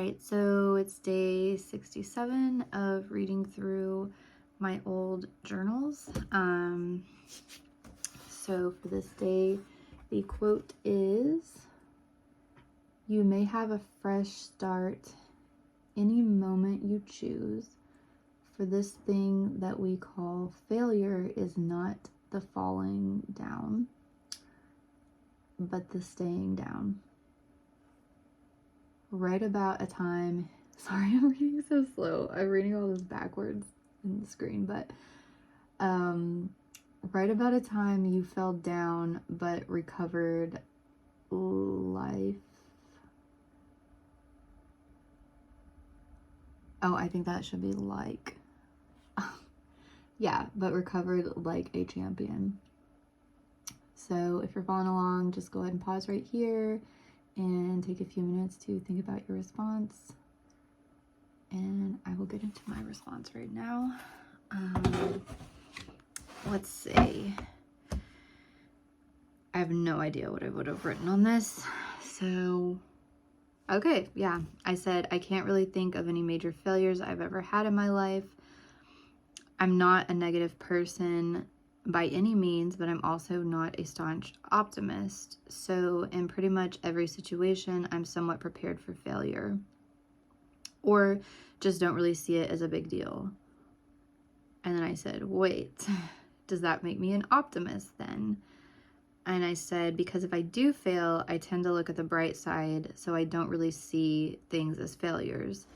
right, so it's day 67 of reading through my old journals. So for this day, the quote is, "You may have a fresh start any moment you choose, for this thing that we call failure is not the falling down, but the staying down." Right about a time, sorry, I'm reading so slow. I'm reading all this backwards in the screen, but right about a time you fell down but recovered life. Oh, I think that should be like, yeah, but recovered like a champion. So if you're following along, just go ahead and pause right here and take a few minutes to think about your response. And I will get into my response right now. Let's see. I have no idea what I would have written on this. So, okay, yeah. I said, I can't really think of any major failures I've ever had in my life. I'm not a negative person by any means, but I'm also not a staunch optimist. So in pretty much every situation, I'm somewhat prepared for failure, or just don't really see it as a big deal. And then I said, wait, does that make me an optimist then? And I said, because if I do fail, I tend to look at the bright side, so I don't really see things as failures.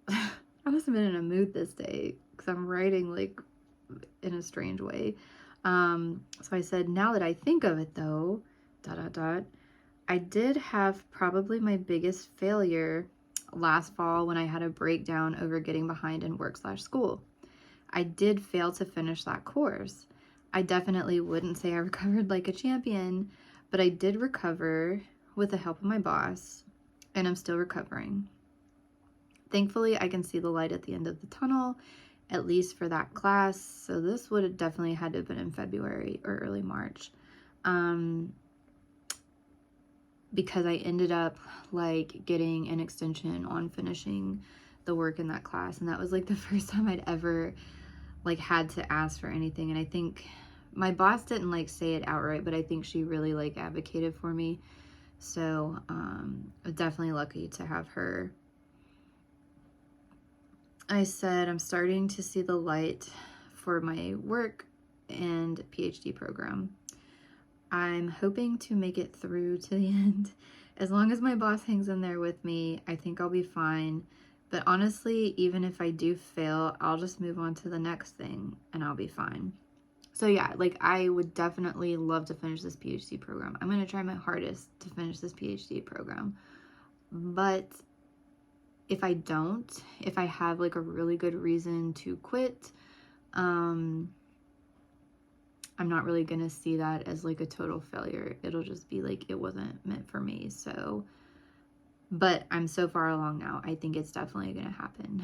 I must have been in a mood this day because I'm writing like in a strange way. So I said, now that I think of it though, ... I did have probably my biggest failure last fall when I had a breakdown over getting behind in work/school. I did fail to finish that course. I definitely wouldn't say I recovered like a champion, but I did recover with the help of my boss, and I'm still recovering. Thankfully, I can see the light at the end of the tunnel, at least for that class. So this would have definitely had to have been in February or early March. Because I ended up like getting an extension on finishing the work in that class. And that was like the first time I'd ever like had to ask for anything. And I think my boss didn't like say it outright, but I think she really like advocated for me. So I'm definitely lucky to have her. I said, I'm starting to see the light for my work and PhD program. I'm hoping to make it through to the end. As long as my boss hangs in there with me, I think I'll be fine. But honestly, even if I do fail, I'll just move on to the next thing and I'll be fine. So yeah, like I would definitely love to finish this PhD program. I'm going to try my hardest to finish this PhD program. But if I don't, if I have like a really good reason to quit, I'm not really going to see that as like a total failure. It'll just be like, it wasn't meant for me. So, but I'm so far along now. I think it's definitely going to happen.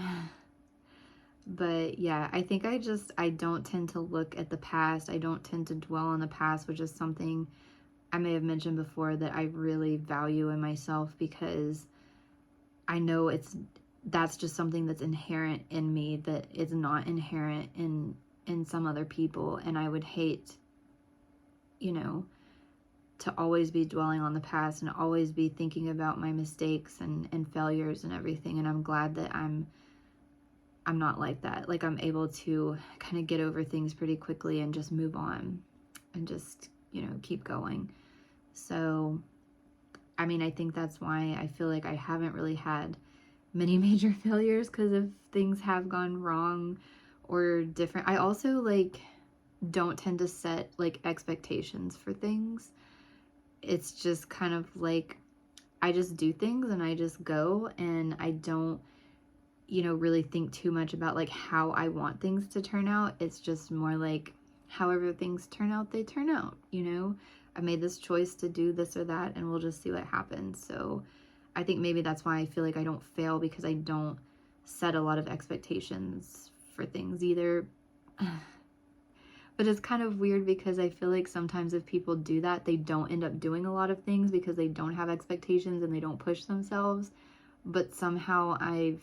But yeah, I think I don't tend to look at the past. I don't tend to dwell on the past, which is something I may have mentioned before that I really value in myself, because I know that's just something that's inherent in me that is not inherent in some other people. And I would hate, to always be dwelling on the past and always be thinking about my mistakes and failures and everything. And I'm glad that I'm not like that. Like I'm able to kind of get over things pretty quickly and just move on and just, keep going. So, I mean, I think that's why I feel like I haven't really had many major failures, because if things have gone wrong or different. I also like don't tend to set like expectations for things. It's just kind of like I just do things and I just go, and I don't really think too much about like how I want things to turn out. It's just more like however things turn out, they turn out. I made this choice to do this or that, and we'll just see what happens. So I think maybe that's why I feel like I don't fail, because I don't set a lot of expectations for things either. But it's kind of weird because I feel like sometimes if people do that, they don't end up doing a lot of things because they don't have expectations and they don't push themselves. But somehow I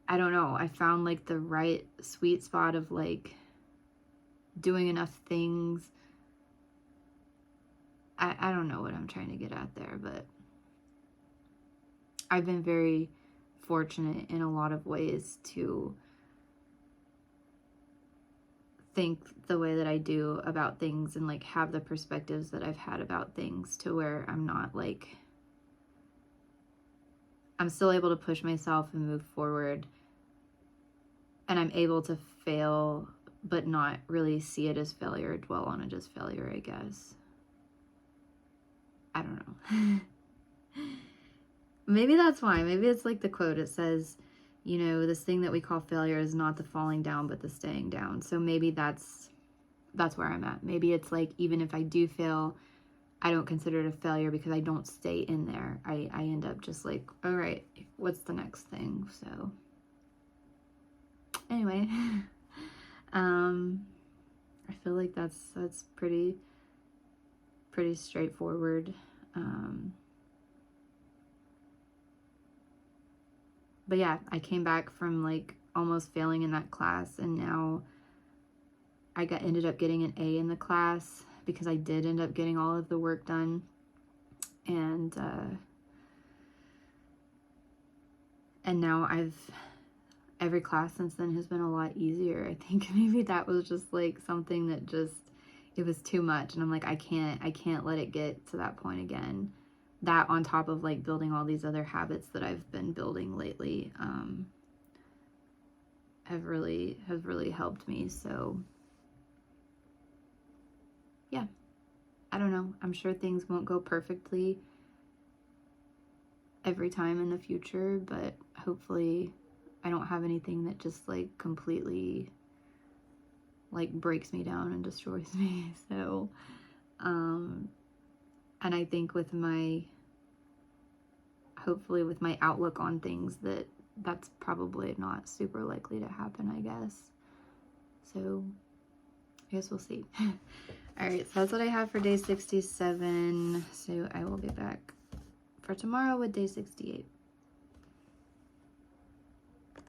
don't know, I found like the right sweet spot of like doing enough things. I don't know what I'm trying to get at there, but I've been very fortunate in a lot of ways to think the way that I do about things and like have the perspectives that I've had about things to where I'm not like, I'm still able to push myself and move forward, and I'm able to fail but not really see it as failure, dwell on it as failure, I guess. I don't know. Maybe that's why. Maybe it's like the quote. It says, you know, this thing that we call failure is not the falling down, but the staying down. So maybe that's where I'm at. Maybe it's like, even if I do fail, I don't consider it a failure because I don't stay in there. I end up just like, all right, what's the next thing? So anyway, I feel like that's pretty straightforward. But yeah, I came back from like almost failing in that class, and now I ended up getting an A in the class because I did end up getting all of the work done. And now every class since then has been a lot easier. I think maybe that was just like something that just, it was too much, and I'm like, I can't let it get to that point again. That on top of like building all these other habits that I've been building lately have really helped me. So yeah, I don't know. I'm sure things won't go perfectly every time in the future, but hopefully I don't have anything that just like completely like breaks me down and destroys me. So and I think with my, hopefully with my outlook on things, that's probably not super likely to happen, I guess. So I guess we'll see. All right, so that's what I have for day 67. So I will be back for tomorrow with day 68.